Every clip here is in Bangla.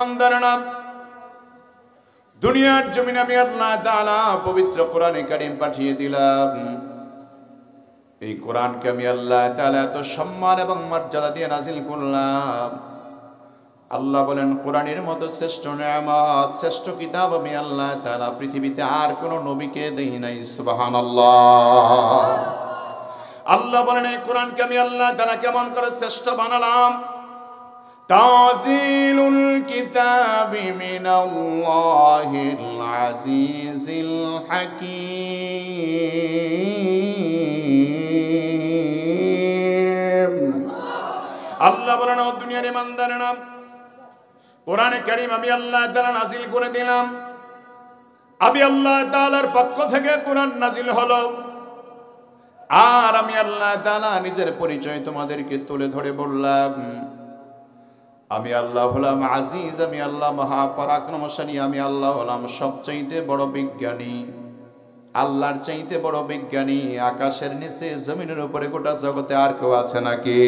বান্দারা দুনিয়ার জমিনে আমি আল্লাহ তাআলা পবিত্র কোরআনে কারীম পাঠিয়ে দিলাম। এই কোরআনকে আমি আল্লাহ তাআলা এত সম্মান এবং মর্যাদা দিয়ে নাজিল করলাম। আল্লাহ বলেন কোরআনের মতো শ্রেষ্ঠ নিয়ামত, শ্রেষ্ঠ কিতাব আমি আল্লাহ তাআলা পৃথিবীতে আর কোন নবীকে দেই নাই। সুবহানাল্লাহ। আল্লাহ বলেন এই কোরআনকে আমি আল্লাহ তাআলা কেমন করে শ্রেষ্ঠ বানালাম। তাজিলুল কিতাবি মিনাল্লাহিল আজিজিল হাকীম। আল্লাহ বলেন ও দুনিয়ার ইমানদারেরা, কোরআনে কারীম আমি আল্লাহ তাআলা নাজিল করে দিলাম। আমি আল্লাহ তাআলার পক্ষ থেকে কোরআন নাজিল হলো। আর আমি আল্লাহ তাআলা নিজের পরিচয় তোমাদেরকে তুলে ধরে বললাম, আমি আল্লাহ হলাম আজিজ, আমি আল্লাহ মহাপরাক্রমশালী, আমি আল্লাহ হলাম সবচাইতে বড় বিজ্ঞানী। আল্লাহর চাইতে বড় বিজ্ঞানী আকাশের নিচে জমিনের উপরে গোটা জগতে আর কেউ আছে নাকি?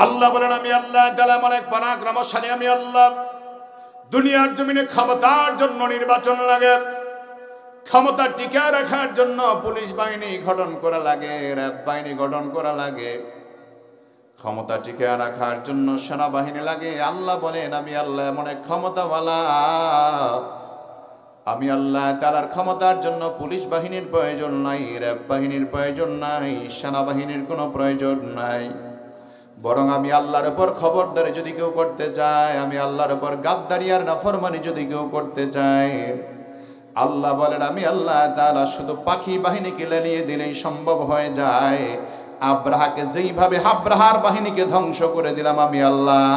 আল্লাহ বলেন আমি আল্লাহ তাআলা অনেক পরাক্রমশালী। আমি আল্লাহ দুনিয়ার জমিনে ক্ষমতার জন্য নির্বাচন লাগে, ক্ষমতা টিকিয়ে রাখার জন্য পুলিশ বাহিনী গঠন করা লাগে, র্যাব বাহিনী গঠন করা লাগে, ক্ষমতা টিকিয়ে রাখার জন্য সেনাবাহিনী লাগে। আল্লাহ বলেন আমি আল্লাহ এমন এক ক্ষমতাওয়ালা। আমি আল্লাহ তাআলার ক্ষমতার জন্য পুলিশ বাহিনীর প্রয়োজন নাই, র্যাব বাহিনীর প্রয়োজন নাই, সেনাবাহিনীর কোনো প্রয়োজন নাই। বরং আমি আল্লাহর উপর খবরদারি যদি কেউ করতে চায়, আমি আল্লাহর উপর গাদ্দারি আর নাফরমানি যদি কেউ করতে চায়, আল্লাহ বলেন আমি আল্লাহ তাআলা শুধু পাখি বাহিনীকে লেলিয়ে দিলেই সম্ভব হয়ে যায়। আব্রাহাকে যেইভাবে আব্রাহার বাহিনীকে ধ্বংস করে দিলাম আমি আল্লাহ,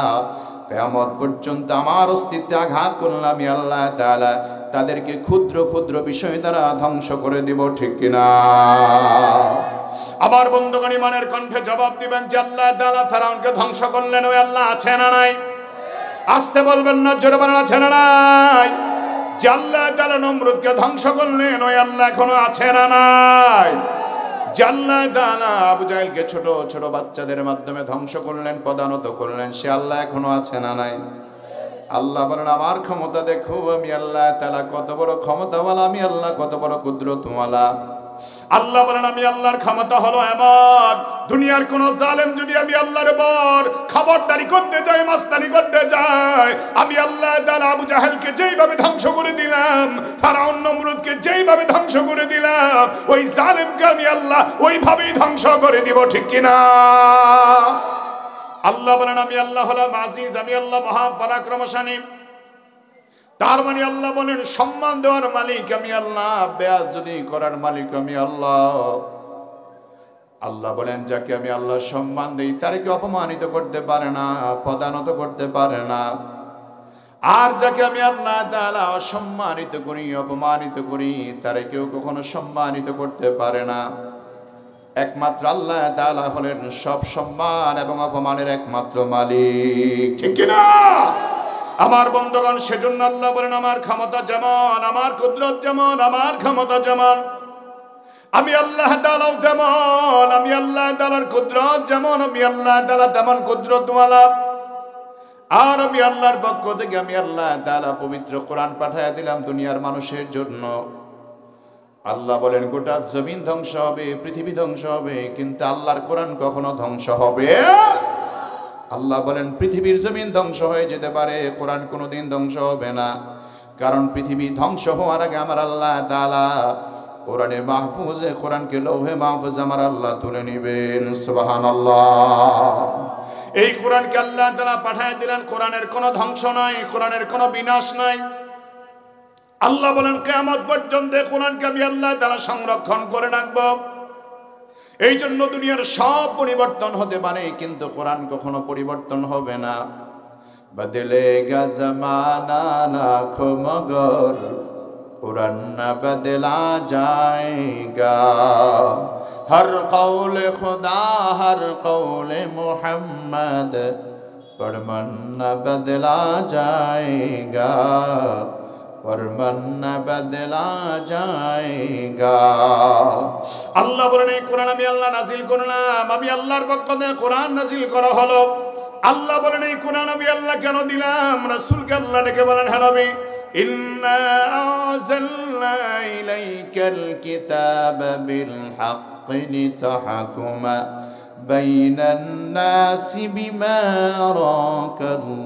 কিয়ামত পর্যন্ত আমার অস্তিত্বে আঘাত করলাম আমি আল্লাহ তাআলা তাদেরকে ক্ষুদ্র ক্ষুদ্র বিষয় দ্বারা ধ্বংস করে দিব। ঠিক কিনা? আমার বন্ধুগণ ইমানের কণ্ঠে জবাব দিবেন যে আল্লাহ তাআলা ফেরাউনকে ধ্বংস করলেন, ওই আল্লাহ আছে না নাই? আসতে বলবেন না, জোরে বলেন আছে না নাই? যে আল্লাহ তাআলা নমরুদকে ধ্বংস করলেন, ওই আল্লাহ এখনো আছে না নাই? যে আল্লাহ তাআলা আবু জাহেলকে ছোট ছোট বাচ্চাদের মাধ্যমে ধ্বংস করলেন, পদানত করলেন, সে আল্লাহ এখনো আছে না নাই? আল্লাহ বলেন আমার ক্ষমতা দেখো, আমি আল্লাহ তাআলা কত বড় ক্ষমতাওয়ালা, আমি আল্লাহ কত বড় কুদরতওয়ালা। আল্লাহ বলেন আমি আল্লাহর ক্ষমতা হলো এমন, দুনিয়ার কোন জালেম যদি আমি আল্লাহর উপর খবরদারি করতে যায়, মাস্তানি করতে যায়, আমি আল্লাহ তাআলা আবু জাহেলকে যেইভাবে ধ্বংস করে দিলাম, ফেরাউন নমরুদকে যেইভাবে ধ্বংস করে দিলাম, ওই জালেমকে আমি আল্লাহ ওইভাবেই ধ্বংস করে দিব। ঠিক কিনা? আল্লাহ বলেন আমি আল্লাহ হলাম আজিজ, আমি আল্লাহ মহাপরাক্রমশালী। তার মানে আল্লাহ বলেন সম্মান দেওয়ার মালিক আমি আল্লাহ, বেয়াজ্জতি করার মালিক আমি আল্লাহ। আল্লাহ বলেন যাকে আমি আল্লাহ সম্মান দেই তাকে অপমানিত করতে পারে না, পদানত করতে পারে না। আর যাকে আমি আল্লাহ তাআলা অসম্মানিত করি, অপমানিত করি, তারে কেউ কখনো সম্মানিত করতে পারে না। একমাত্র আল্লাহ তাআলা হলেন সব সম্মান এবং অপমানের একমাত্র মালিক। ঠিক কিনা? আমার বন্ধুগণ সেজন্য আল্লাহ বলেন আমার ক্ষমতা যেমন, আমার কুদরত যেমন, আমার ক্ষমতা যেমন, আমি আল্লাহ তাআলাও তেমন। আমি আল্লাহ তাআলার কুদরত যেমন, আমি আল্লাহ তাআলা তেমন কুদরতওয়ালা। আর আমি আল্লাহর পক্ষ থেকে আমি আল্লাহ তাআলা পবিত্র কোরআন পাঠিয়ে দিলাম দুনিয়ার মানুষের জন্য। আল্লাহ বলেন গোটা জমিন ধ্বংস হবে, পৃথিবী ধ্বংস হবে, কিন্তু আল্লাহর কোরআন কখনো ধ্বংস হবে। আল্লাহ বলেন পৃথিবীর জমিন ধ্বংস হয়ে যেতে পারে, কোরআন কোনোদিন ধ্বংস হবে না। কারণ পৃথিবী ধ্বংস হওয়ার আগে আমার আল্লাহ তাআলা কোরআনে মাহফুজে কোরআনকে লৌহে মাহফুজ আমার আল্লাহ তুলে নেবেন। সুবহানাল্লাহ। এই কোরআনকে আল্লাহ তাআলা পাঠিয়ে দিলেন, কোরআনের কোনো ধ্বংস নাই, কোরআনের কোনো বিনাশ নাই। আল্লাহ বলেন কিয়ামত পর্যন্ত কোরআনকে আমি আল্লাহ তাআলা সংরক্ষণ করে রাখব। এই জন্য দুনিয়ার সব পরিবর্তন হতে পারে, কিন্তু কোরআন কখনো পরিবর্তন হবে না। বদলেগা জমানা লাখো মগর कुरान न बदला जाएगा। हर कौल खुदा हर कौल मोहम्मद पर मन न बदला जाएगा, पर मन न बदला जाएगा। আল্লাহ বলেন এই কোরআন আমি আল্লাহ নাজিল করলাম, আমি আল্লাহর পক্ষ থেকে কোরআন নাজিল করা হলো। আল্লাহ বলেন এই কোরআন আমি আল্লাহ কেন দিলাম? রাসূলকে আল্লাহ ডেকে বলেন, হে নবী, ইন্না আনজালনা ইলাইকাল কিতাবা বিল হাক্কি লিতাহকুমা বাইনান নাসি বিমা আরাকাল্লাহ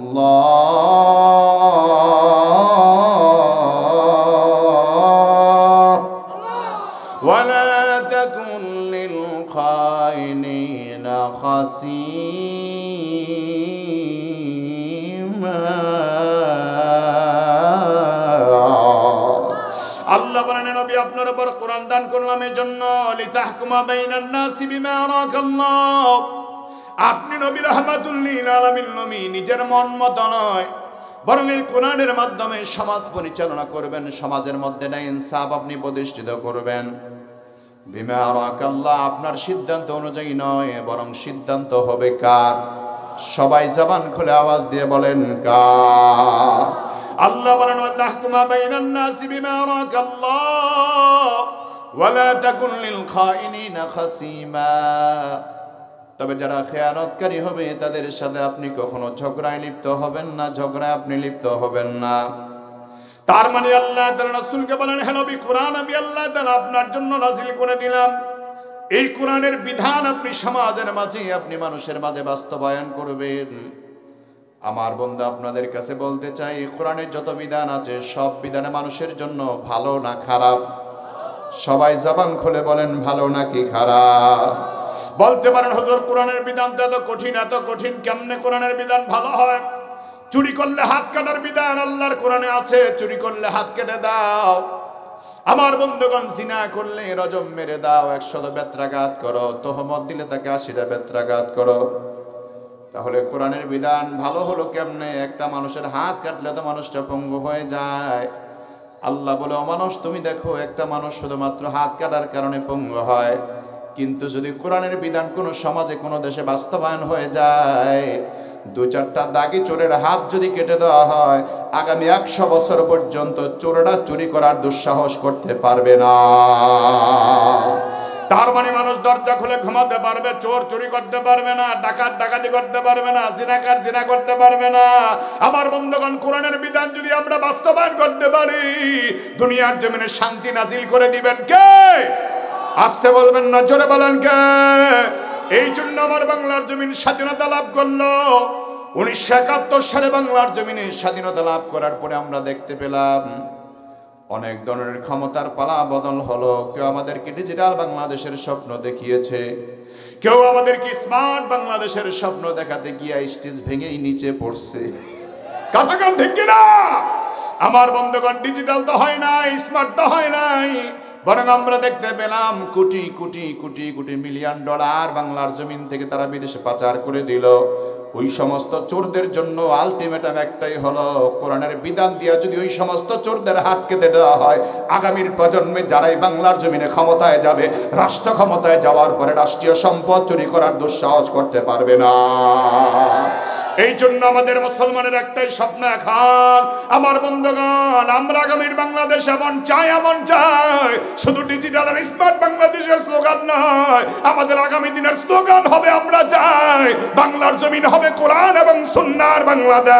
ওয়ালা তাকুন লিল খাইনিনা খাসীমা। আল্লাহ বলেন, নবী আপনার উপর কোরআন দান করলাম এই জন্য, লিতাহকুমা বাইনান নাসি বিমা আরাকাল্লাহ। আপনি নবী রাহমাতুল লিল আলামিন নবী, নিজের মন মত নয়, বরং এই কোরআনের মাধ্যমে সমাজ পরিচালনা করবেন, সমাজের মধ্যে না ইনসাফ আপনি প্রতিষ্ঠিত করবেন। বিমা আরাকাল্লাহ, আপনার সিদ্ধান্ত অনুযায়ী নয়, বরং সিদ্ধান্ত হবে কার? সবাই জবান খুলে আওয়াজ দিয়ে বলেন কার? আল্লাহ বলেন, ওয়াল্লাহকুমা বাইনান নাসি বিমা আরাকাল্লাহ ওয়ালা তাকুন লিল খাইনিনা খাসীমা। তবে যারা খেয়ানতকারী হবে তাদের সাথে আপনি কখনো ঝগড়ায় লিপ্ত হবেন না, ঝগড়ায় আপনি লিপ্ত হবেন না। তার মানে আল্লাহ তাআলা রাসূলকে বলেন, হে নবী, কোরআন আমি আল্লাহ তাআলা আপনার জন্য নাযিল করে দিলাম। এই কোরআনের বিধান আপনি সমাজের মাঝে, আপনি মানুষের মাঝে বাস্তবায়ন করবেন। আমার বন্ধু, আপনাদের কাছে বলতে চাই, কোরআনের যত বিধান আছে সব বিধানে মানুষের জন্য ভালো না খারাপ? সবাই জবান খুলে বলেন, ভালো নাকি খারাপ? বলতে পারেন, হুজুর কোরআনের বিধান তো এত কঠিন, কেমনে কোরআনের বিধান ভালো হয়? চুরি করলে হাত কাটার বিধান আল্লাহর কোরআনে আছে, চুরি করলে হাত কেটে দাও। আমার বন্ধুগণ, জিনা করলে রজম মেরে দাও, 100 বেত্রাঘাত করো, তহমত দিলে তাকে 80টা বেত্রাঘাত করো। তাহলে কোরআনের বিধান ভালো হলো কেমনে? একটা মানুষের হাত কাটলে তো মানুষটা পঙ্গু হয়ে যায়। আল্লাহ বলে, ও মানুষ, তুমি দেখো একটা মানুষ শুধুমাত্র হাত কাটার কারণে পঙ্গু হয়, কিন্তু যদি কোরআনের বিধান কোনো সমাজে কোনো দেশে বাস্তবায়ন হয়ে যায়, 2-4টা দাগি চোরের হাত যদি কেটে দেওয়া হয়, আগামী 100 বছর পর্যন্ত চোরেরা চুরি করার দুঃসাহস করতে পারবে না। তার মানে মানুষ দরজা খুলে ঘুমাতে পারবে, চোর চুরি করতে পারবে না, ডাকাত ডাকাতি করতে পারবে না, জিনাকার জিনা করতে পারবে না। আমার বন্ধুগণ, কোরআনের বিধান যদি আমরা বাস্তবায়ন করতে পারি, দুনিয়ার জমিনে শান্তি নাজিল করে দিবেন কে? আসতে বলবেন না, জোরে বলেন কে? এই জন্য আমার বাংলার জমিন স্বাধীনতা লাভ করলো। 1971 সালে বাংলার জমিনে স্বাধীনতা লাভ করার পরে আমরা দেখতে পেলাম অনেক ধরনের ক্ষমতার পালা বদল হলো। কেউ আমাদেরকে ডিজিটাল বাংলাদেশের স্বপ্ন দেখিয়েছে, কেউ আমাদেরকে স্মার্ট বাংলাদেশের স্বপ্ন দেখাতে গিয়ে স্টেজ ভেঙেই নিচে পড়ছে। কথা কান ঠিক কিনা? আমার বন্ধুগণ, ডিজিটাল তো হয় নাই, স্মার্ট তো হয় নাই, বরং আমরা দেখতে পেলাম কোটি কোটি কোটি কোটি মিলিয়ন ডলার বাংলার জমিন থেকে তারা বিদেশে পাচার করে দিল। ওই সমস্ত চোরদের জন্য আলটিমেটাম একটাই হলো, কোরআনের বিধান দিয়া যদি ওই সমস্ত চোরদের হাত কেটে দেওয়া হয়, আগামীর প্রজন্মে যারাই বাংলার জমিনে ক্ষমতায় যাবে, রাষ্ট্র ক্ষমতায় যাওয়ার পরে রাষ্ট্রীয় সম্পদ চুরি করার দুঃসাহস করতে পারবে না। এই জন্য আমাদের মুসলমানের একটাই স্বপ্ন এখন, আমার বন্ধুগণ, আমরা আগামীর বাংলাদেশ এমন চাই, শুধু ডিজিটাল আর স্মার্ট বাংলাদেশের স্লোগান নয়, আমাদের আগামী দিনের স্লোগান হবে, আমরা চাই বাংলার জমিন হবে কোরআন এবং সুন্নাহর বাংলাদেশ।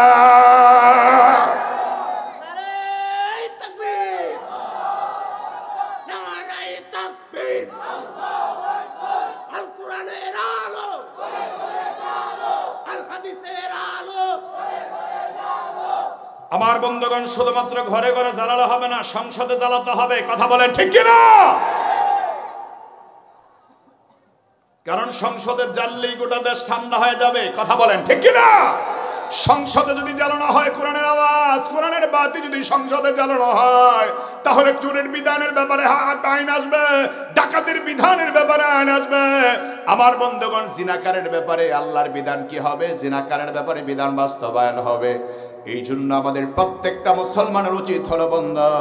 আমার বন্ধুগণ, শুধুমাত্র ঘরে ঘরে জ্বালানো হবে না, সংসদে জ্বালাতে হবে। কথা বলেন ঠিক কিনা? কারণ সংসদে জ্বাললেই গোটা দেশ ঠান্ডা হয়ে যাবে। কথা বলেন ঠিক কিনা? সংসদে যদি জ্বালানো হয় কোরআনের আওয়াজ, কোরআনের বাতি যদি সংসদে জ্বালানো হয়, তাহলে চোরের বিধানের ব্যাপারে আইন আসবে, ডাকাতের বিধানের ব্যাপারে আইন আসবে। আমার বন্ধুগণ, জিনাকারের ব্যাপারে আল্লাহর বিধান কি হবে? জিনাকারের ব্যাপারে বিধান বাস্তবায়ন হবে। এই জন্য আমাদের প্রত্যেকটা মুসলমানের উচিত হলো, বন্ধু,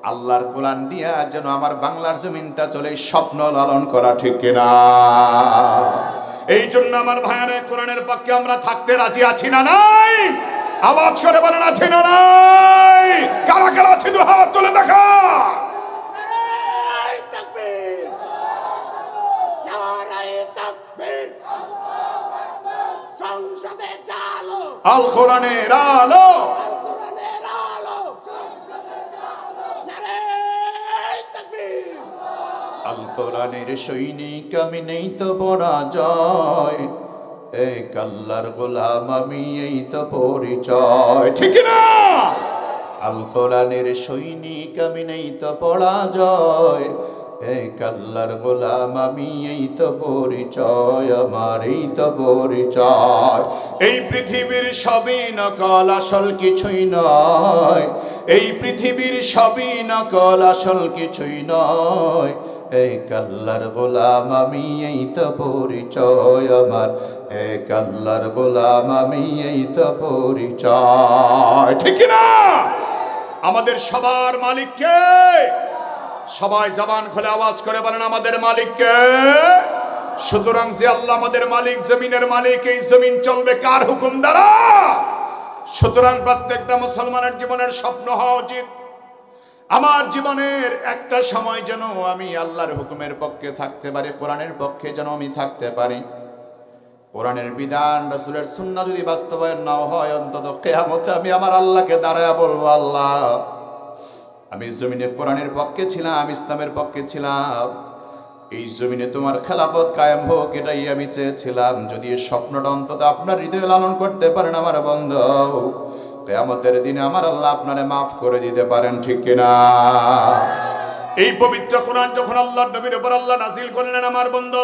আল্লাহর কোরআন দিয়া যেন আমার বাংলার জমিনটা চলে, স্বপ্ন লালন করা। ঠিক কিনা? এই জন্য আমার ভাইয়ারে, কোরআনের পক্ষে আমরা থাকতে রাজি আছি না নাই? আওয়াজ করে বলেন, আছি না নাই? কারা কারা আছি, দু হাত তুলে দেখা। সংসদ আল কোরআনের আলো, আল কোরআনের সৈনিক আমি, নেই তো পরাজয়, এক আল্লাহর গোলাম আমি, এই তো পরিচয়। ঠিক না? আল কোরআনের সৈনিক আমি, নেই তো পরাজয়, এক আল্লাহর গোলাম আমি, এই তো পরিচয় আমার, এই তো পরিচয়। এই পৃথিবীর সবই নকল, আসল কিছুই নয়, এই পৃথিবীর সবই নকল, আসল কিছুই নয়, এক আল্লাহর গোলাম আমি, এই তো পরিচয় আমার, এক আল্লাহর গোলাম আমি, এই তো পরিচয়। ঠিক না? আমাদের সবার মালিক কে? সবাই জবান খুলে আওয়াজ করে বলেন আমাদের মালিক কে? সুতরাং যে আল্লাহ আমাদের মালিক, জমিনের মালিক, এই জমিন চলবে কার হুকুম দ্বারা? সুতরাং প্রত্যেকটা মুসলমানের জীবনের স্বপ্ন হওয়া উচিত, আমার জীবনের একটা সময় যেন আমি আল্লাহর হুকুমের পক্ষে থাকতে পারি, কোরআনের পক্ষে যেন আমি থাকতে পারি। কোরআনের বিধান, রাসূলের সুন্নাহ যদি বাস্তবায়ন না হয়, অন্তত কিয়ামতে আমি আমার আল্লাহকে দাঁড়ায় বলবো, আল্লাহ আমি জমিনে কোরআনের পক্ষে ছিলাম, ইসলামের পক্ষে ছিলাম, এই জমিনে তোমার খেলাফত কায়েম হোক, এটাই আমি চেয়েছিলাম। যদি এই স্বপ্নটা অন্তত আপনার হৃদয়ে লালন করতে পারেন আমার বন্ধু, কিয়ামতের দিনে আমার আল্লাহ আপনারে মাফ করে দিতে পারেন। ঠিক কিনা? এই পবিত্র কোরআন যখন আল্লাহর নবীর উপর আল্লাহ নাজিল করলেন আমার বন্ধু,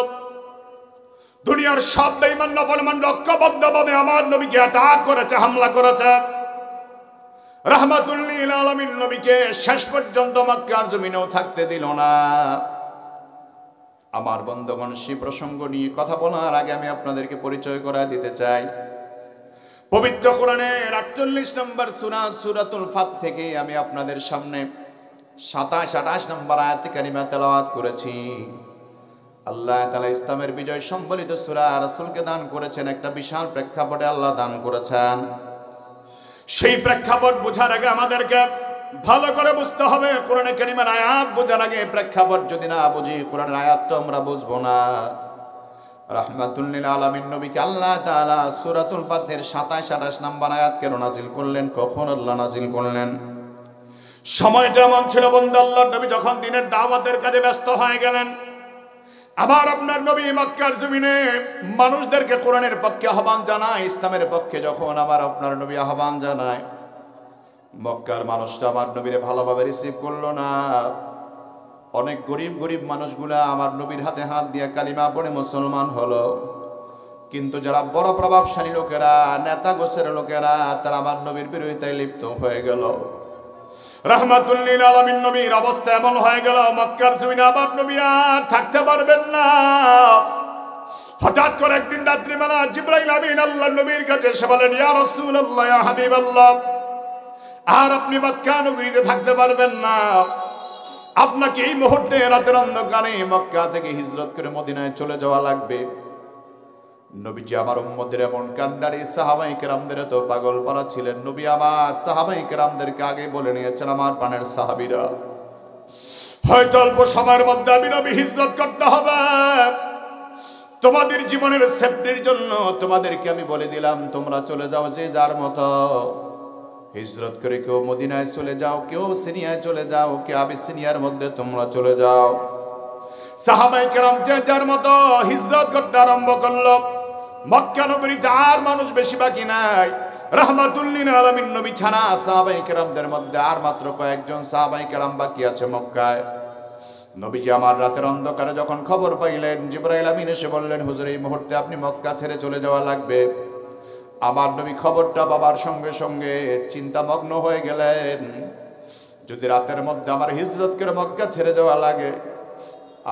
দুনিয়ার সব বেঈমান নাফরমান লক্ষ্যবদ্ধভাবে আমার নবীকে অ্যাটাক করেছে, হামলা করেছে। রাহমাতুল লিল আলামিন নবীকে শেষ পর্যন্ত মক্কার জমিনেও থাকতে দিল না। আমার বন্ধুগণ, সেই প্রসঙ্গ নিয়ে কথা বলার আগে আমি আপনাদেরকে পরিচয় করায় দিতে চাই। পবিত্র কোরআনের 48 নম্বর সূরা, সূরাতুল ফাত থেকে আমি আপনাদের সামনে 27-28 নম্বর আয়াত কারিমা তেলাওয়াত করেছি। আল্লাহ তাআলা ইসলামের বিজয় সম্বলিত সূরা রাসূলকে দান করেছেন, একটা বিশাল প্রেক্ষাপটে আল্লাহ দান করেছেন। সেই প্রেক্ষাপট বোঝার আগে আমাদেরকে ভালো করে বুঝতে হবে। কোরআনে কারিমের আয়াত বোঝার আগে প্রেক্ষাপট যদি না বুঝি, কোরআনের আয়াত তো আমরা বুঝবো না। রাহমাতুল লিল আলামিন নবীকে আল্লাহ তাআলা সূরাতুল ফাতের 27-28 নম্বর আয়াত কেন নাজিল করলেন, কখন আল্লাহ নাজিল করলেন? সময়টা এমন ছিল বন্ধু, আল্লাহর নবী যখন দিনের দাওয়াতের কাজে ব্যস্ত হয়ে গেলেন, আবার আপনার নবী মক্কার জমিনে মানুষদেরকে কোরআনের পক্ষে আহ্বান জানায়, ইসলামের পক্ষে যখন আমার আপনার নবী আহ্বান জানায়, মক্কার মানুষটা আমার নবীরে ভালোভাবে রিসিভ করলো না। অনেক গরিব গরিব মানুষগুলা আমার নবীর হাতে হাত দিয়ে কালিমা পড়ে মুসলমান হলো, কিন্তু যারা বড় প্রভাবশালী লোকেরা, নেতা গোছের লোকেরা, তারা আমার নবীর বিরোধিতায় লিপ্ত হয়ে গেল। রাহমাতুল লিল আলামিন নবীর অবস্থা এমন হয়ে গেল, মক্কার জমিনে আমার নবী আর থাকতে পারবেন না। হঠাৎ করে একদিন রাত্রিবেলা জিবরাইল আমিন আল্লাহর নবীর কাছে এসে বলেন, ইয়া রাসূলুল্লাহ, ইয়া হাবিবাল্লাহ, আর আপনি মক্কা নগরীতে থাকতে পারবেন না, আপনাকে এই মুহূর্তে রাতের অন্ধকারে মক্কা থেকে হিজরত করে মদিনায় চলে যাওয়া লাগবে। নবীজি আমার উম্মতদের এমন কান্ডারি, সাহাবায়ে কেরামদের তো পাগল পারা ছিলেন। নবী আমার সাহাবায়ে কেরামদেরকে আগে বলে নিয়েছেন, আমার প্রাণের সাহাবীরা, হয়তো অল্প সময়ের মধ্যে আমি নবী হিজরত করতে হবে, তোমাদের জীবনের সেফটির জন্য তোমাদেরকে আমি বলে দিলাম, তোমরা চলে যাও যে যার মতো হিজরত করে, কেউ মদিনায় চলে যাও, কেউ সিরিয়ায় চলে যাও, কেউ আবিসিনিয়ার মধ্যে তোমরা চলে যাও। সাহাবায়ে কেরাম যে যার মতো হিজরত করতে আরম্ভ করলো। মক্কা নগরীতে আর মানুষ বেশি বাকি নাই। রাহমাতুল লিল আলামিন নবী ছাড়া সাহাবায়ে কেরামদের মধ্যে আর মাত্র কয়েকজন সাহাবায়ে কেরাম বাকি আছে মক্কায়। নবীজি আমার রাতের অন্ধকারে যখন খবর পাইলেন, জিবরাইল আমিন এসে বললেন, হুজুর এই মুহূর্তে আপনি মক্কা ছেড়ে চলে যাওয়া লাগবে। আমার নবী খবরটা বাবার সঙ্গে সঙ্গে চিন্তামগ্ন হয়ে গেলেন, যদি রাতের মধ্যে আমার হিজরত করে মক্কা ছেড়ে যাওয়া লাগে,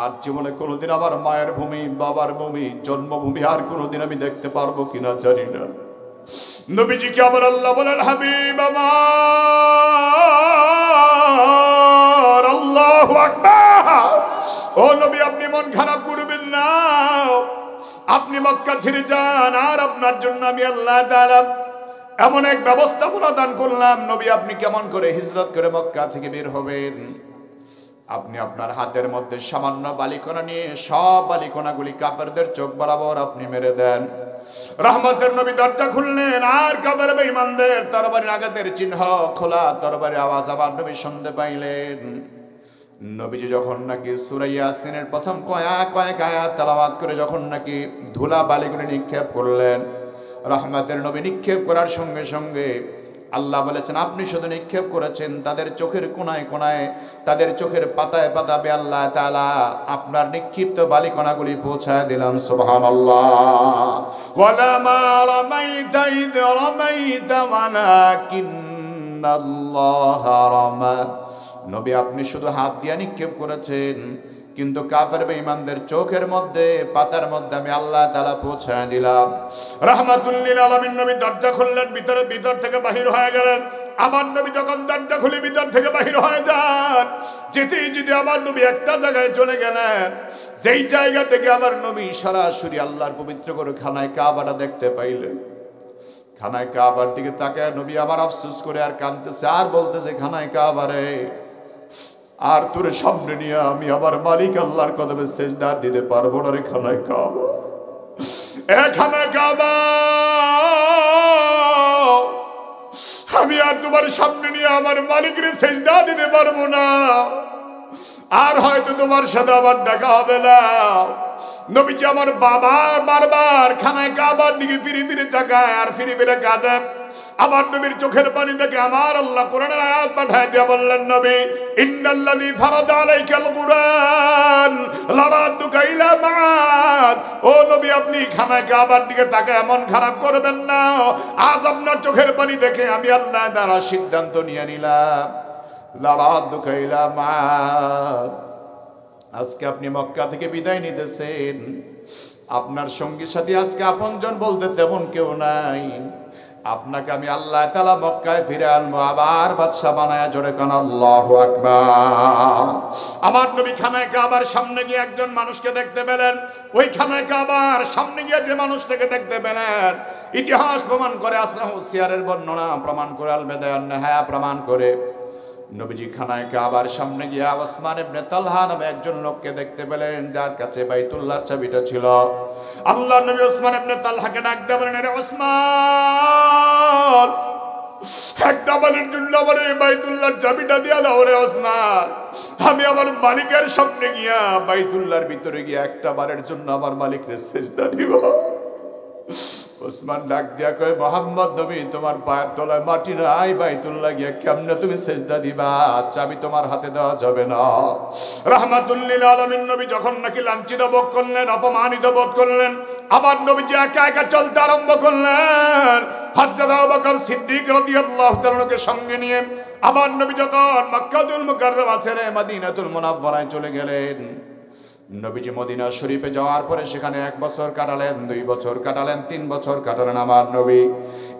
আর জীবনে কোনোদিন আমার মায়ের ভূমি, বাবার ভূমি, জন্মভূমি আর কোনোদিন আমি দেখতে পারবো কিনা জানি না। নবীজিকে আমার আল্লাহ বলেন, হাবিব আমার, আল্লাহু আকবার, ও নবী আপনি মন খারাপ করবেন না, আপনি মক্কা ছেড়ে যান, আর আপনার জন্য আমি আল্লাহ তাআলা এমন এক ব্যবস্থাপনা দান করলাম। নবী আপনি কেমন করে হিজরত করে মক্কা থেকে বের হবেন? আপনি আপনার হাতের মধ্যে সামান্য বালিকণা নিয়ে সব বালিকণাগুলি কাফেরদের চোখ বরাবর আপনি মেরে দেন। রহমতের নবী দরজা খুললেন, আর কাবার বেঈমানদের তরবারির আঘাতের চিহ্ন, খোলা তরবারির আওয়াজ আমার নবী শুনতে পাইলেন। নবীজি যখন নাকি সূরা ইয়াসিনের প্রথম কয়েক আয়াত তেলাওয়াত করে যখন নাকি ধুলা বালিগুলো নিক্ষেপ করলেন, রহমতের নবী নিক্ষেপ করার সঙ্গে সঙ্গে আল্লাহ বলেছেন, আপনি শুধু নিক্ষেপ করেছেন, তাদের চোখের কোনায় কোনায়, তাদের চোখের পাতায় পাতাবে আল্লাহ তাআলা আপনার নিক্ষিপ্ত বালিকণাগুলি পৌঁছায় দিলাম। সুবহানাল্লাহ। ওয়ালা মা রামাইতা ইদ রামাইতা ওয়ালাকিন্নাল্লাহা রামা। নবী আপনি শুধু হাত দিয়ে নিক্ষেপ করেছেন, কিন্তু কাফের বেঈমানদের চোখের মধ্যে, পাতার মধ্যে আমি আল্লাহ তাআলা পৌঁছায় দিলাম। রাহমাতুল লিল আলামিন নবী দরজা খুললেন, ভিতর থেকে বাহির হয়ে গেলেন। আমার নবী যখন দরজা খুলে ভিতর থেকে বাহির হয়ে যান, যেতে আমার নবী একটা জায়গায় চলে গেলেন, যেই জায়গা থেকে আমার নবী সরাসরি আল্লাহর পবিত্র করে খানায় কাবাটা দেখতে পাইলেন। খানায় কাবার দিকে তাকায় নবী আবার আফসোস করে আর কাঁদতেছে, আর বলতেছে, খানায় কাবারে, আর তোর সামনে নিয়ে আমি আমার মালিক আল্লাহর কদমে সেজদা দিতে পারবো না রে খানায় কাবা। খানায় কাবা, আমি আর তোমার সামনে নিয়ে আমার মালিকের সেজদা দিতে পারবো না, আর হয়তো তোমার সাথে আমার দেখা হবে না। নবীজি আমার বারবার খানায় কাবার দিকে ফিরে তাকায় আর ফিরে কাঁদে। আমার নবীর চোখের পানি দেখে আমার আল্লাহ কোরআনের আয়াত পাঠায় দিয়ে বললেন, নবী ইন্নাল্লাযী ফারাদা আলাইকাল কুরআন লারাদ্দুকা ইলা মাআদ। ও নবী আপনি খানায় কাবার দিকে তাকায় এমন খারাপ করবেন না। আজ আপনার চোখের পানি দেখে আমি আল্লাহ দ্বারা সিদ্ধান্ত নিয়ে নিলাম, লারাদ্দুকা ইলা মাআদ। আজকে আপনি মক্কা থেকে বিদায় নিতেছেন, আপনার সঙ্গী সাথী আজকে আপনজন বলতে তেমন কেউ নাই। আপনাকে আমি আল্লাহ তাআলা মক্কায় ফিরে আনবো, আবার বাদশা বানায়া। জোরে কান আল্লাহু আকবার। আমার নবী খানায় কাবার সামনে গিয়ে একজন মানুষকে দেখতে পেলেন। ওই খানায় কাবার সামনে গিয়ে যে মানুষটাকে দেখতে পেলেন, ইতিহাস প্রমাণ করে, আসরা হুসিয়ারের বর্ণনা প্রমাণ করে, আল বেদায়ান নেহায়া প্রমাণ করে, নবীজি খানায় কাবার সামনে গিয়ে ওসমান ইবনে তালহা নামে একজন লোককে দেখতে পেলেন, যার কাছে বাইতুল্লাহর চাবিটা ছিল। আল্লাহ নবী ওসমান ইবনে তালহাকে ডাক দিয়ে বলেন, রে ওসমান, একটা বারের জন্য আমার বাইতুল্লাহর চাবিটা দিয়া দাও রে ওসমান। আমি আমার মালিকের সামনে গিয়া বাইতুল্লাহর ভিতরে গিয়া একটা বারের জন্য আমার মালিকের সেজদা দিব। ওসমান ডাক দিয়া কয়, মুহাম্মদ নবী, তোমার পায়ের তলায় মাটি নাই, বাইতুল্লাহ গিয়া কেমনে তুমি সেজদা দিবা? চাবি তোমার হাতে দেওয়া যাবে না। রাহমাতুল লিল আলামিন নবী যখন নাকি লাঞ্ছিত বোধ করলেন, অপমানিত বোধ করলেন, আবার নবীজি একা একা চলতে আরম্ভ করলেন। হযরত আবু বকর সিদ্দিক রাদিয়াল্লাহু তাআলাকে সঙ্গে নিয়ে আবার নবী যখন মক্কাতুল মুকাররমা ছেড়ে মদিনাতুল মুনাওয়ারায় চলে গেলেন। নবীজি মদিনা শরীফে যাওয়ার পরে সেখানে 1 বছর কাটালেন, 2 বছর কাটালেন, 3 বছর কাটালেন আমার নবী।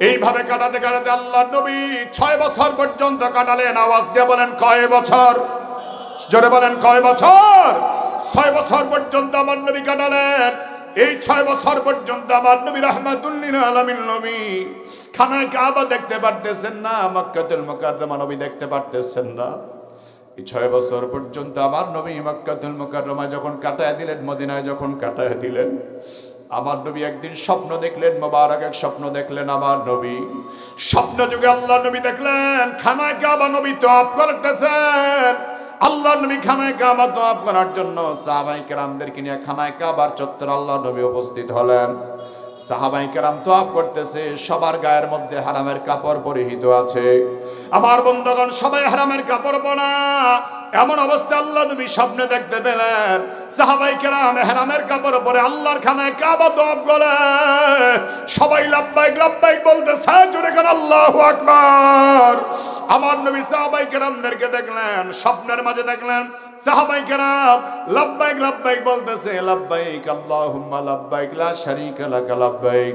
এইভাবে কাটাতে কাটাতে আল্লাহর নবী 6 বছর পর্যন্ত কাটালেন। আওয়াজ দিয়ে বলেন কয় বছর? জোরে বলেন কয় বছর? 6 বছর পর্যন্ত আমার নবী কাটালেন। এই 6 বছর পর্যন্ত আমার নবী রাহমাতুল লিল আলামিন নবী খানায় কাবা দেখতে পারতেছেন না, মক্কাতুল মুকাররমা নবী দেখতে পারতেছেন না। এই 6 বছর পর্যন্ত আমার নবী মক্কাতুল মুকাররমা যখন কাটায় দিলেন, মদিনায় যখন কাটায় দিলেন, আমার নবী একদিন স্বপ্ন দেখলেন, মোবারক এক স্বপ্ন দেখলেন। আমার নবী স্বপ্ন যুগে আল্লাহ নবী দেখলেন খানায় কাবা নবী তওয়াফ করতেছেন। আল্লাহ নবী খানায় কাবা তওয়াফ করার জন্য সাহাবায়ে কেরামদেরকে নিয়ে খানায় কাবার চত্বরে আল্লাহ নবী উপস্থিত হলেন। সাহাবায়ে কেরাম তওয়াফ করতেছে, সবার গায়ের মধ্যে হারামের কাপড় পরিহিত আছে। আমার বন্ধুগণ, সবাই হারামের কাপড় পরা। এমন অবস্থা আল্লাহ নবী স্বপ্নে দেখতে পেলেন সাহাবায়ে কেরাম হারামের কাপড় পরে আল্লাহর খানায় কাবা তওয়াফ করে। সবাই লাব্বাইক লাব্বাইক বলতেছে, জোরে করে আল্লাহু আকবার। আমার নবী সাহাবায়ে কেরামদেরকে দেখলেন, স্বপ্নের মাঝে দেখলেন সাহাবায়ে কেরাম লাব্বাইক লাব্বাইক বলতেছে, লাব্বাইক আল্লাহুম্মা লাব্বাইক লা শারীকা লাক লাব্বাইক,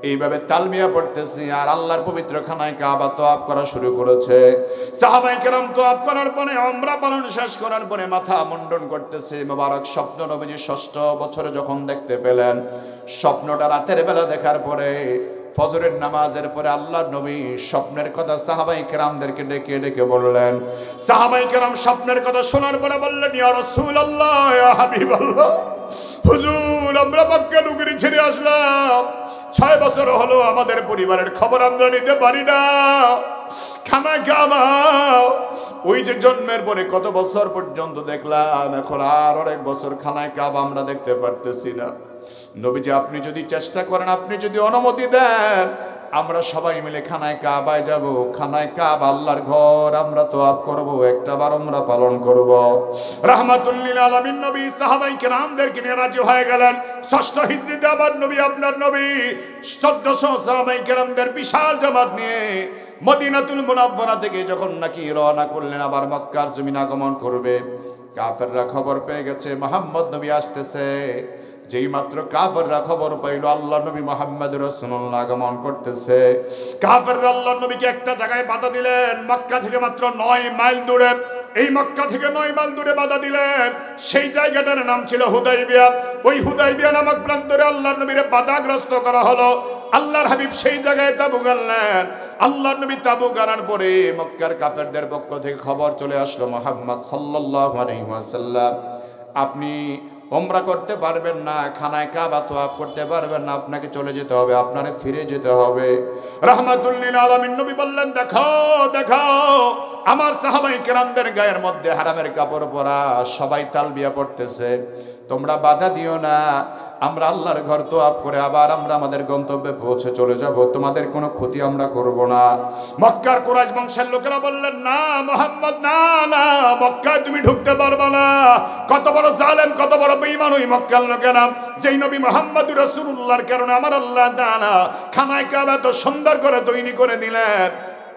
এইভাবে তালবিয়া পড়তেছে আর আল্লাহর পবিত্র খানায় কাবা তওয়াফ করা শুরু করেছে। সাহাবায়ে কেরাম তওয়াফ করার পরে, উমরা পালন শেষ করার পরে মাথা মুন্ডন করতেছে। মোবারক স্বপ্ন নবীজি 6ষ্ঠ বছরে যখন দেখতে পেলেন, স্বপ্নটা রাতের বেলা দেখার পরে ফজরের নামাজের পরে আল্লাহর নবী স্বপ্নের কথা সাহাবায়ে কেরামদেরকে ডেকে ডেকে বললেন। সাহাবায়ে কেরাম স্বপ্নের কথা শোনার পরে বললেন, ইয়া রাসূলুল্লাহ, ইয়া হাবিবাল্লাহ, হুজুর আমরা মক্কা নগরী ছেড়ে আসলাম, 6 বছর হলো আমাদের পরিবারের খবর আমরা নিতে পারি না। খানা কাবা ওই যে জন্মের পরে কত বছর পর্যন্ত দেখলাম, এখন আর অনেক বছর খানায় কাবা আমরা দেখতে পারতেছি না। নবীজি আপনি যদি চেষ্টা করেন, আপনি যদি অনুমতি দেন, আমরা সবাই মিলে খানায় কাবায় যাব। খানায় কাবা আল্লাহর ঘর, আমরা তোয়াফ করব, একটা বার আমরা পালন করব। রাহমাতুল লিল আলামিন নবী সাহাবায়ে কেরামদেরকে নিয়ে রাজি হয়ে গেলেন। 6ষ্ঠ হিজরিতে আবার নবী, আপনার নবী 1400 সাহাবায়ে কেরামদের বিশাল জামাত নিয়ে মদিনাতুল মুনাওয়ারা থেকে যখন নাকি রওনা করলেন, আবার মক্কার জমিন আগমন করবে। কাফেররা খবর পেয়ে গেছে মুহাম্মদ নবী আসতেছে। যেই মাত্র কাফেররা খবর পাইল আল্লাহ নবী মুহাম্মদ রাসূলুল্লাহ আগমন করতেছে, কাফেররা আল্লাহ নবীকে একটা জায়গায় বাধা দিলেন, মক্কা থেকে মাত্র 9 মাইল দূরে। এই মক্কা থেকে 9 মাইল দূরে বাধা দিলেন। সেই জায়গাটার নাম ছিল হুদাইবিয়া। ওই হুদাইবিয়া নামক প্রান্তরে আল্লাহ নবীরে বাধাগ্রস্ত করা হলো। আল্লাহর হাবিব সেই জায়গায় তাবু গাড়লেন। আল্লাহর নবী তাবু গাড়ার পরে মক্কার কাফেরদের পক্ষ থেকে খবর চলে আসলো, মুহাম্মদ সাল্লাল্লাহু আলাইহি ওয়াসাল্লাম আপনি উমরা করতে পারবেন না, খানায় কাবা তোয়াফ করতে পারবেন না, আপনাকে চলে যেতে হবে, আপনারে ফিরে যেতে হবে। রাহমাতুল লিল আলামিন নবী বললেন, দেখো দেখো আমার সাহাবায়ে কেরামদের গায়ের মধ্যে হারামের কাপড় পরা, সবাই তালবিয়া পড়তেছে, তোমরা বাধা দিও না, আমরা আল্লাহর ঘর তোয়াফ করে আবার আমরা আমাদের গন্তব্যে পৌঁছে চলে যাব, তোমাদের কোনো ক্ষতি আমরা করব না। মক্কার কুরাইশ বংশের লোকেরা বললেন, না মুহাম্মদ, না না, মক্কায় তুমি ঢুকতে পারবে না। কত বড় জালেম, কত বড় বেঈমান ওই মক্কার লোকেরা, যেই নবী মুহাম্মদুর রাসূলুল্লাহর কারণে আমার আল্লাহ তাআলা খানায় কাবা তো সুন্দর করে তৈরি করে দিলেন,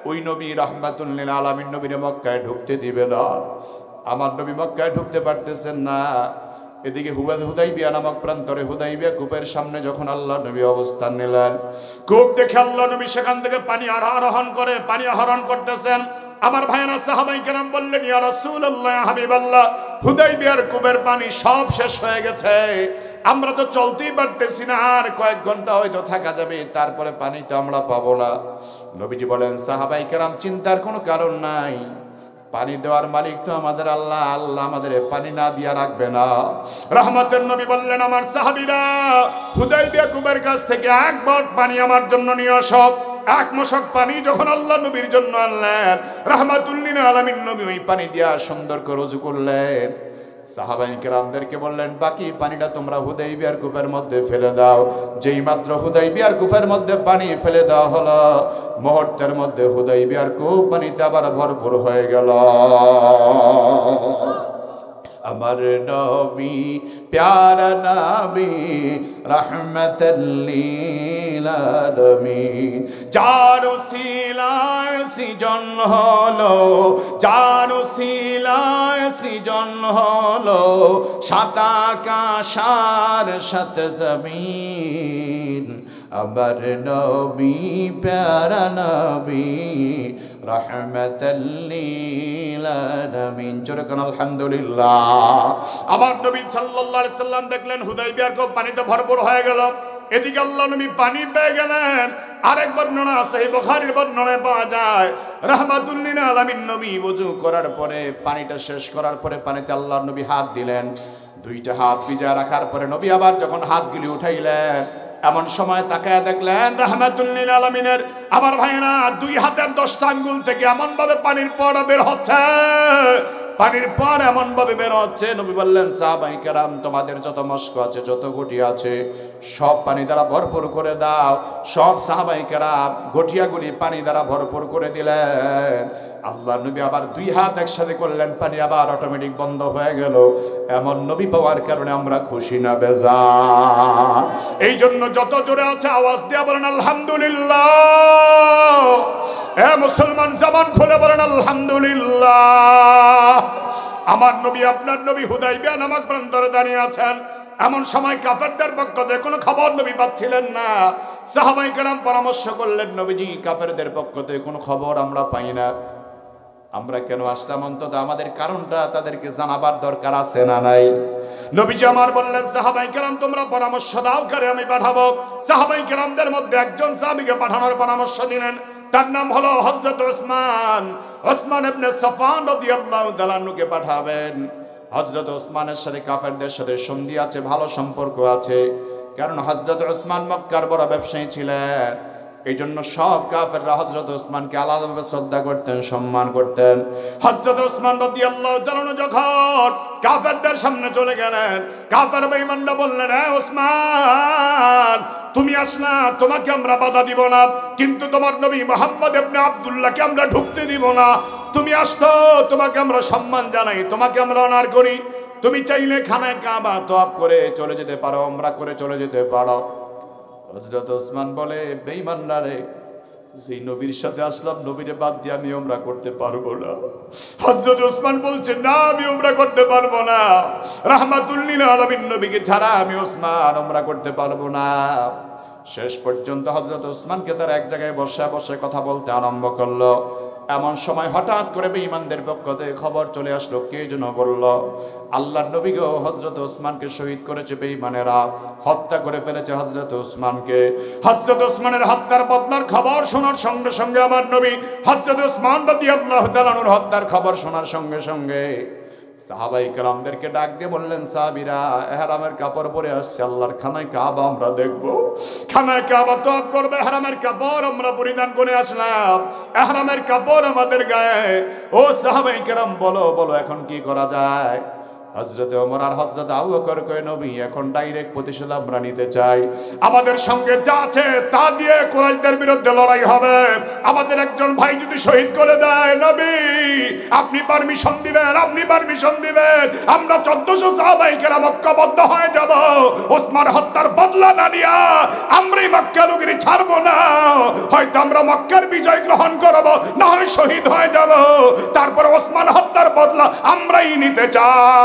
ওই নবী রাহমাতুল লিল আলামিন নবীরে মক্কায় ঢুকতে দিবে না। আমার নবী মক্কায় ঢুকতে পারতেছেন না। এদিকে হুদাইবিয়া নামক প্রান্তরে হুদাইবিয়া কূপের সামনে যখন আল্লাহ নবী অবস্থান নিলেন, কূপ দেখে আল্লাহ নবী সেখান থেকে পানি আহরণ করে পানি আহরণ করতেছেন। আমার ভাইয়েরা সাহাবায়ে কেরাম বললেন, ইয়া রাসূলুল্লাহ, ইয়া হাবিবাল্লাহ, হুদাইবিয়ার কূপের পানি সব শেষ হয়ে গেছে, আমরা তো চলতেই পারতেছি না, আর কয়েক ঘন্টা হয়তো থাকা যাবে, তারপরে পানি তো আমরা পাবো না। নবীজি বলেন, সাহাবায়ে কেরাম চিন্তার কোনো কারণ নাই, পানি দেওয়ার মালিক তো আমাদের আল্লাহ, আল্লাহ আমাদের পানি না দিয়া রাখবে না। রহমতের নবী বললেন, আমার সাহাবীরা হুদাইবিয়া কূপের কাছ থেকে এক বট পানি আমার জন্য নিয়ে আসো। এক মশক পানি যখন আল্লাহ নবীর জন্য আনলেন, রাহমাতুল লিল আলামিন নবী ওই পানি দিয়া সুন্দর করে ওযু করলেন। সাহাবায়ে কেরামদেরকে বললেন, বাকি পানিটা তোমরা হুদাইবিয়ার কূপের মধ্যে ফেলে দাও। যেই মাত্র হুদাইবিয়ার কূপের মধ্যে পানি ফেলে দেওয়া হলো, মুহূর্তের মধ্যে হুদাইবিয়ার কূপ পানিতে আবার ভরপুর হয়ে গেল। আমার নবী প্যারা নবী রহমতুল লিল আলামিন, যার উসিলায় সৃজন হলো, যার উসিলায় সৃজন হলো সাত আকাশ আর সাত জমিন। আমার নবী প্যারা নবী রহমতুল লিল আলামিন, জোরে কোন আলহামদুলিল্লাহ। আমার নবী সাল্লাল্লাহু আলাইহি সাল্লাম দেখলেন হুদাইবিয়ার কূপ পানিতে ভরপুর হয়ে গেল। এদিকে আল্লাহ নবী পানি পেয়ে গেলেন। আরেক বর্ণনা সহিহ বুখারীর বর্ণনায় পাওয়া যায়, রাহমাতুল লিল আলামিন নবী ওযু করার পরে, পানিটা শেষ করার পরে পানিতে আল্লাহ নবী হাত দিলেন। দুইটা হাত ভিজায় রাখার পরে নবী আবার যখন হাতগুলি উঠাইলেন, এমন সময় তাকায় দেখলেন রাহমাতুল লিল আলামিনের আমার ভাইয়েরা দুই হাতের 10টা আঙ্গুল থেকে এমন ভাবে পানির পড়া বের হচ্ছে, পানির পর এমন ভাবে বের হচ্ছে। নবী বললেন, সাহাবায়ে কেরাম তোমাদের যত মস্ক আছে, যত গটি আছে, সব পানি দ্বারা ভরপুর করে দাও। সব সাহাবায়ে কেরাম গটিয়াগুলি পানি দ্বারা ভরপুর করে দিলেন। আল্লাহ নবী আবার দুই হাত একসাথে করলেন, পানি আবার অটোমেটিক বন্ধ হয়ে গেল। এমন নবী পাওয়ার কারণে আমরা খুশি না বেজার? এই জন্য যত জোরে আছে আওয়াজ দিয়ে বলেন আলহামদুলিল্লাহ। এ মুসলমান জবান খুলে বলেন আলহামদুলিল্লাহ। আমার নবী, আপনার নবী হুদাইবিয়া নামক প্রান্তরে দাঁড়িয়ে আছেন। এমন সময় কাফেরদের পক্ষ থেকে কোনো খবর নবী পাচ্ছিলেন না। সাহাবায়ে কেরাম পরামর্শ করলেন, নবীজি কাফেরদের পক্ষ থেকে কোনো খবর আমরা পাই না, আমরা কেন আসলাম, অন্তত আমাদের কারণটা তাদেরকে জানাবার দরকার আছে না নাই? নবীজি আমার বললেন, সাহাবায়ে কেরাম তোমরা পরামর্শ দাও, করে আমি পাঠাবো। সাহাবায়ে কেরামদের মধ্যে একজন সাহাবীকে পাঠানোর পরামর্শ দিলেন। তার নাম হলো হযরত ওসমান। ওসমান ইবনে সাফওয়ান রাদিয়াল্লাহু তাআলা আনহুকে পাঠাবেন। হযরত ওসমানের সাথে কাফেরদের সাথে সন্ধি আছে, ভালো সম্পর্ক আছে। কারণ হযরত ওসমান মক্কার বড় ব্যবসায়ী ছিলেন। এই জন্য সব কাফেররা হযরত ওসমানকে আলাদাভাবে শ্রদ্ধা করতেন, সম্মান করতেন। হযরত ওসমান রাদিয়াল্লাহু তাআলা যখন কাফেরদের সামনে চলে গেলেন, কাফের বেঈমানরা বললেন, এ ওসমান, তুমি আসলা, তোমাকে আমরা বাধা দিব না, কিন্তু তোমার নবী মুহাম্মদ ইবনে আব্দুল্লাহকে আমরা ঢুকতে দিব না। তুমি আসতো, তোমাকে আমরা সম্মান জানাই, তোমাকে আমরা অনার করি। তুমি চাইলে খানায় কাবা তওয়াফ করে চলে যেতে পারো, উমরা করে চলে যেতে পারো। হযরত ওসমান বলে, বেঈমানরা রে, সেই নবীর সাথে আসলাম, নবীরে বাদ দিয়ে আমি উমরা করতে পারবো না। হযরত ওসমান বলছে, না, আমি উমরা করতে পারবো না, রাহমাতুল লিল আলামিন নবীকে ছাড়া আমি ওসমান উমরা করতে পারবো না। শেষ পর্যন্ত হযরত ওসমানকে তার এক জায়গায় বসে বসে কথা বলতে আরম্ভ করলো। এমন সময় হঠাৎ করে বেঈমানদের পক্ষ থেকে খবর চলে আসলো, কে যেন বলল, আল্লাহর নবী গো, হযরত ওসমানকে শহীদ করেছে বেঈমানেরা, হত্যা করে ফেলেছে হযরত ওসমানকে। হযরত ওসমানের হত্যার বদলার খবর শোনার সঙ্গে সঙ্গে আমার নবী হযরত ওসমান রাদিয়াল্লাহু তাআলা আনহুর হত্যার খবর শোনার সঙ্গে সঙ্গে সাহাবায়ে কেরামদেরকে ডাক দিয়ে বললেন, সাহাবীরা, ইহরামের কাপড় পরে আসছে, আল্লাহর খানায় কাবা আমরা দেখব, খানায় কাবা তওয়াফ করবে, ইহরামের কাপড় আমরা পরিধান করে আসলাম, ইহরামের কাপড় আমাদের গায়ে। ও সাহাবায়ে কেরাম, বলো বলো এখন কি করা যায়? হযরত ওমর আর হযরত আবু বকর কয়, নবী, এখন ডাইরেক্ট প্রতিশোধ আমরা নিতে চাই, আমাদের সঙ্গে যা আছে তা দিয়ে কুরাইশদের বিরুদ্ধে লড়াই হবে। আমাদের একজন ভাই যদি শহীদ করে দেয়, নবী আপনি পারমিশন দিবেন, আপনি পারমিশন দিবেন, আমরা 1400 সাহাবায়ে কেরাম মক্কাবদ্ধ হয়ে যাব। ওসমান হত্যার বদলা না নিয়া আমরা মক্কা নগরী ছাড়ব না, হয়তো আমরা মক্কার বিজয় গ্রহণ করব, না হয় শহীদ হয়ে যাব, তারপর ওসমান হত্যার বদলা আমরাই নিতে চাই।